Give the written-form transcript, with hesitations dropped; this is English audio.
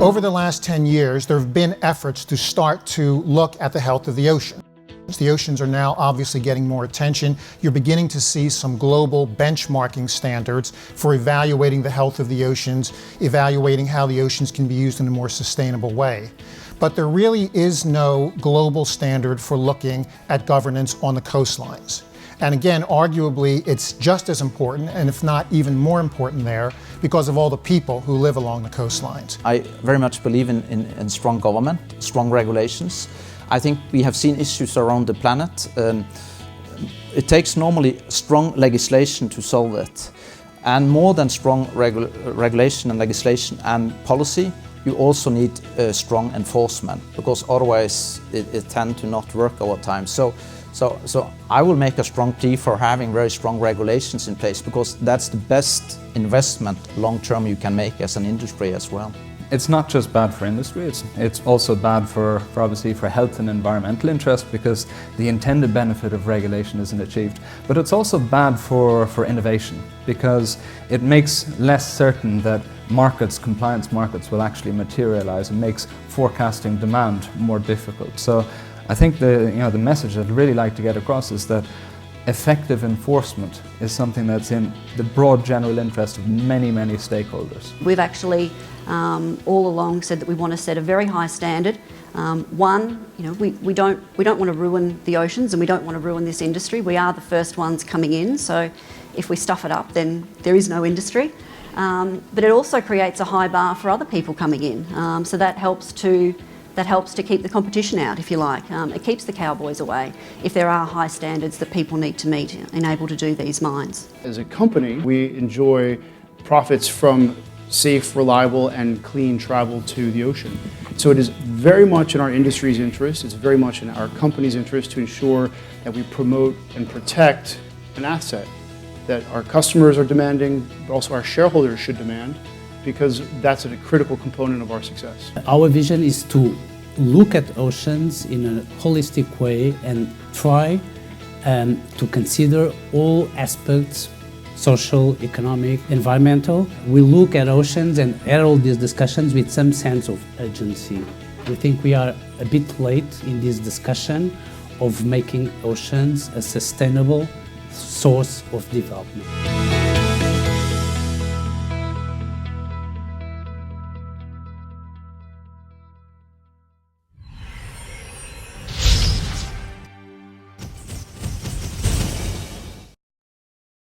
Over the last 10 years, there have been efforts to start to look at the health of the ocean. The oceans are now obviously getting more attention. You're beginning to see some global benchmarking standards for evaluating the health of the oceans, evaluating how the oceans can be used in a more sustainable way. But there really is no global standard for looking at governance on the coastlines. And again, arguably, it's just as important, and if not even more important there, because of all the people who live along the coastlines. I very much believe in strong government, strong regulations. I think we have seen issues around the planet. It takes normally strong legislation to solve it. And more than strong regulation and legislation and policy, you also need strong enforcement, because otherwise it tends to not work over time. So I will make a strong plea for having very strong regulations in place, because that's the best investment long term you can make as an industry as well. It's not just bad for industry, it's also bad for obviously for health and environmental interest, because the intended benefit of regulation isn't achieved. But it's also bad for innovation, because it makes less certain that compliance markets will actually materialize, and makes forecasting demand more difficult. So I think the message I'd really like to get across is that effective enforcement is something that's in the broad general interest of many, many stakeholders. We've actually all along said that we want to set a very high standard. We don't want to ruin the oceans, and we don't want to ruin this industry. We are the first ones coming in, so if we stuff it up, then there is no industry. But it also creates a high bar for other people coming in, so that helps to keep the competition out, if you like. It keeps the cowboys away if there are high standards that people need to meet and able to do these mines. As a company, we enjoy profits from safe, reliable, and clean travel to the ocean. So it is very much in our industry's interest, it's very much in our company's interest to ensure that we promote and protect an asset that our customers are demanding, but also our shareholders should demand, because that's a critical component of our success. Our vision is to look at oceans in a holistic way and try to consider all aspects, social, economic, environmental. We look at oceans and at all these discussions with some sense of urgency. We think we are a bit late in this discussion of making oceans a sustainable source of development.